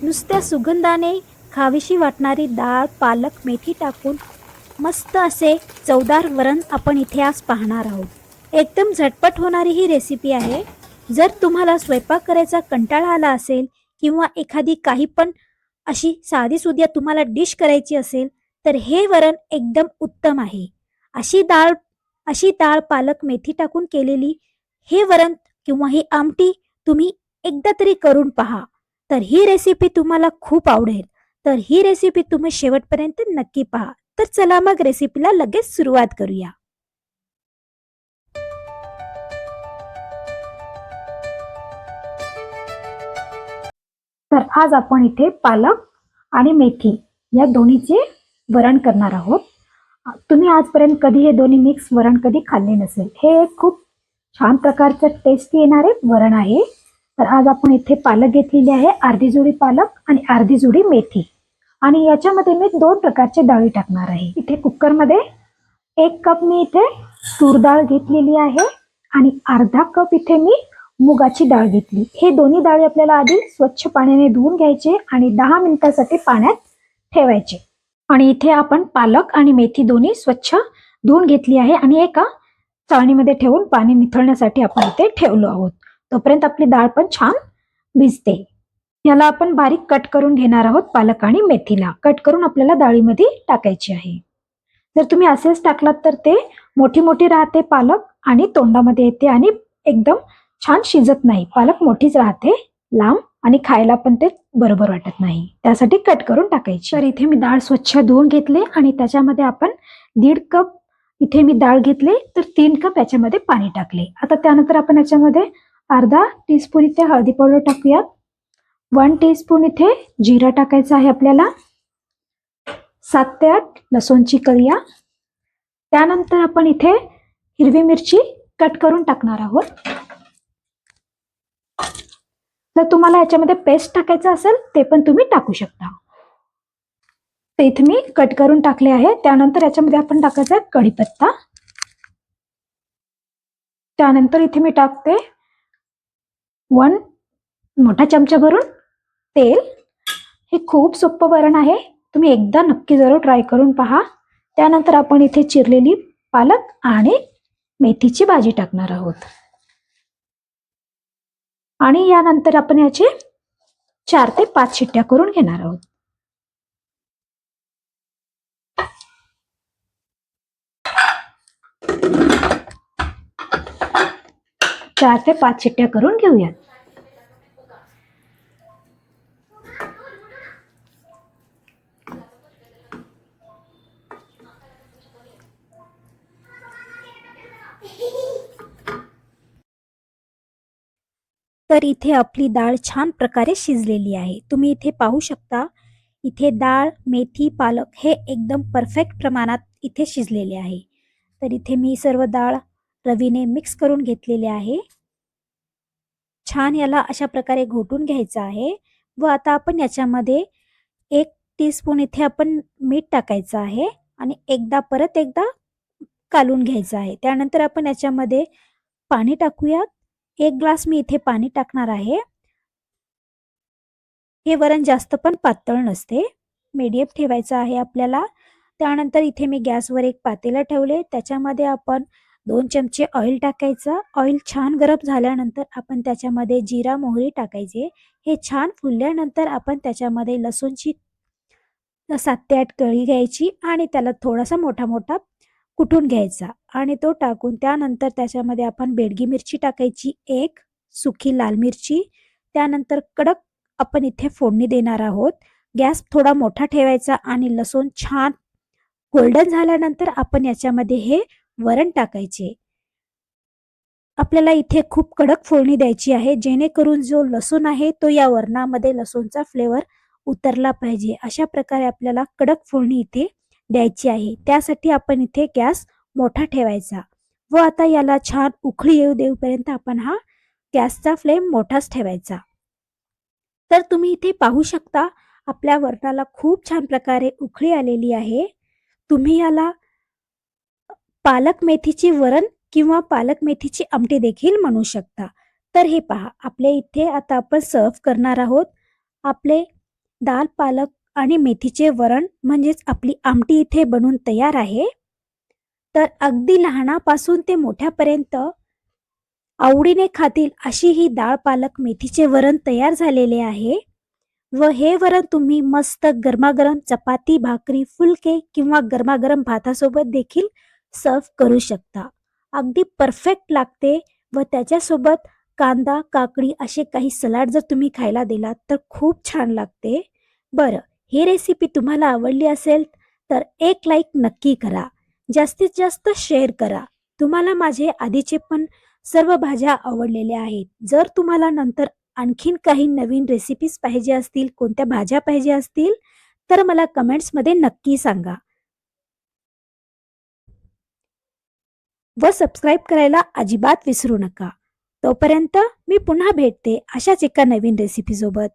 नुसत्या सुगंधाने खावीशी वाटणारी डाळ, पालक, मेथी टाकून मस्त असे चवदार वरण आपण इथे आज पाहणार आहोत. एकदम झटपट होणारी ही रेसिपी आहे. जर तुम्हाला स्वयंपाक करायचा कंटाळा आला असेल किंवा एखादी काही पण अशी साधीसुधी तुम्हाला डिश करायची असेल, तर हे वरण एकदम उत्तम आहे. अशी डाळ अशी डाळ, पालक, मेथी टाकून केलेली हे वरण किंवा ही आमटी तुम्ही एकदा तरी करून पहा. तर ही रेसिपी तुम्हाला खूप आवडेल. तर ही रेसिपी तुम्ही शेवटपर्यंत नक्की पहा. तर चला मग रेसिपीला लगेच सुरुवात करूया. तर आज आपण इथे पालक आणि मेथी या दोन्हीचे वरण करणार आहोत. तुम्ही आजपर्यंत कधी हे दोन्ही मिक्स वरण कधी खाल्ले नसेल. हे एक खूप छान प्रकारचं टेस्टी येणारे वरण आहे. तर आज आपण इथे पालक घेतलेली आहे, अर्धी जुडी पालक आणि अर्धी जुडी मेथी. आणि याच्यामध्ये मी 2 प्रकारचे डाळी टाकणार आहे. इथे कुकरमध्ये 1 कप मी इथे तूर डाळ घेतलेली आहे आणि अर्धा कप इथे मी मुगाची डाळ घेतली. हे दोन्ही डाळी आपल्याला आधी स्वच्छ पाण्याने धुवून घ्यायचे आणि 10 मिनिटासाठी पाण्यात ठेवायचे. आणि इथे आपण पालक आणि मेथी दोन्ही स्वच्छ धुवून घेतली आहे आणि एका चाळणीमध्ये ठेवून पाणी निथळण्यासाठी आपण इथे ठेवलो आहोत. तोपर्यंत आपली डाळ पण छान भिजते. याला आपण बारीक कट करून घेणार आहोत. पालक आणि मेथीला कट करून आपल्याला डाळीमध्ये टाकायची आहे. जर तुम्ही असेच टाकलात तर ते मोठी मोठी राहते पालक आणि तोंडामध्ये येते आणि एकदम छान शिजत नाही. पालक मोठीच राहते लांब आणि खायला पण ते बरोबर वाटत नाही. त्यासाठी कट करून टाकायची. तर इथे मी डाळ स्वच्छ धुवून घेतले आणि त्याच्यामध्ये आपण 1.5 कप इथे मी डाळ घेतले, तर 3 कप याच्यामध्ये पाणी टाकले. आता त्यानंतर आपण याच्यामध्ये अर्धा टीस्पून इथे हळदी पावडर टाकूयात. 1 टीस्पून इथे जिरा टाकायचं आहे आपल्याला. 7 ते 8 लसूणची कळ्या. त्यानंतर आपण इथे हिरवी मिरची कट करून टाकणार आहोत. जर तुम्हाला याच्यामध्ये पेस्ट टाकायचं असेल ते पण तुम्ही टाकू शकता. तर इथे मी कट करून टाकले आहे. त्यानंतर याच्यामध्ये आपण टाकायचा आहे कढीपत्ता. त्यानंतर इथे मी टाकते 1 मोठा चमचा भरून तेल. हे खूप सोपं वरण आहे. तुम्ही एकदा नक्की जरूर ट्राय करून पहा. त्यानंतर आपण इथे चिरलेली पालक आणि मेथीची भाजी टाकणार आहोत. आणि यानंतर आपण याचे 4 ते 5 शिट्ट्या करून घेणार आहोत. 4 ते 5 शिट्ट्या करून घेऊयात. तर इथे आपली डाळ छान प्रकारे शिजलेली आहे. तुम्ही इथे पाहू शकता. इथे डाळ, मेथी, पालक हे एकदम परफेक्ट प्रमाणात इथे शिजलेले आहे. तर इथे मी सर्व डाळ रवीने मिक्स करून घेतलेले आहे. छान याला अशा प्रकारे घोटून घ्यायचं आहे. व आता आपण याच्यामध्ये 1 टीस्पून इथे आपण मीठ टाकायचं आहे आणि परत एकदा कालून घ्यायचं आहे. त्यानंतर आपण याच्यामध्ये पाणी टाकूयात. 1 ग्लास मी इथे पाणी टाकणार आहे. हे वरण जास्त पण पातळ नसते, मीडियम ठेवायचं आहे आपल्याला. त्यानंतर इथे मी गॅसवर एक पातेलं ठेवले. त्याच्यामध्ये आपण 2 चमचे ऑइल टाकायचं. ऑइल छान गरम झाल्यानंतर आपण त्याच्यामध्ये जिरा, मोहरी टाकायचे. हे छान फुलल्यानंतर आपण त्याच्यामध्ये लसूणची 7 ते 8 कळी घ्यायची आणि त्याला थोडासा मोठा मोठा कुटून घ्यायचा आणि तो टाकून त्यानंतर त्याच्यामध्ये आपण बेडगी मिरची टाकायची 1, सुकी लाल मिरची. त्यानंतर कडक आपण इथे फोडणी देणार आहोत. गॅस थोडा मोठा ठेवायचा आणि लसूण छान गोल्डन झाल्यानंतर आपण याच्यामध्ये हे वरण टाकायचे. आपल्याला इथे खूप कडक फोडणी द्यायची आहे, जेणेकरून जो लसूण आहे तो या वरणामध्ये लसूणचा फ्लेवर उतरला पाहिजे. अशा प्रकारे आपल्याला कडक फोडणी इथे द्यायची आहे. त्यासाठी आपण इथे गॅस मोठा ठेवायचा व आता याला छान उकळी येऊ देऊपर्यंत आपण हा गॅसचा फ्लेम मोठाच ठेवायचा. तर तुम्ही इथे पाहू शकता आपल्या वरणाला खूप छान प्रकारे उकळी आलेली आहे. तुम्ही याला पालक मेथीची वरण किंवा पालक मेथीची आमटी देखील म्हणू शकता. तर हे पहा, आपले इथे आता आपण सर्व करणार आहोत. आपले दाल पालक आणि मेथीचे वरण म्हणजेच आपली आमटी इथे बनून तयार आहे. तर अगदी लहानापासून ते मोठ्यापर्यंत आवडीने खातील अशी ही डाळ पालक मेथीचे वरण तयार झालेले आहे. व हे वरण तुम्ही मस्त गरमागरम चपाती, भाकरी, फुलके किंवा गरमागरम भातासोबत देखील सर्व करू शकता. अगदी परफेक्ट लागते व त्याच्यासोबत कांदा, काकडी असे काही सलाड जर तुम्ही खायला दिलात तर खूप छान लागते. बरं, ही रेसिपी तुम्हाला आवडली असेल तर एक लाईक नक्की करा. जास्तीत जास्त शेअर करा. तुम्हाला माझे आधीचे पण सर्व भाज्या आवडलेल्या आहेत. जर तुम्हाला नंतर आणखीन काही नवीन रेसिपीज पाहिजे असतील, कोणत्या भाज्या पाहिजे असतील, तर मला कमेंट्समध्ये नक्की सांगा. व सबस्क्राईब करायला अजिबात विसरू नका. तोपर्यंत मी पुन्हा भेटते अशाच एका नवीन रेसिपीसोबत.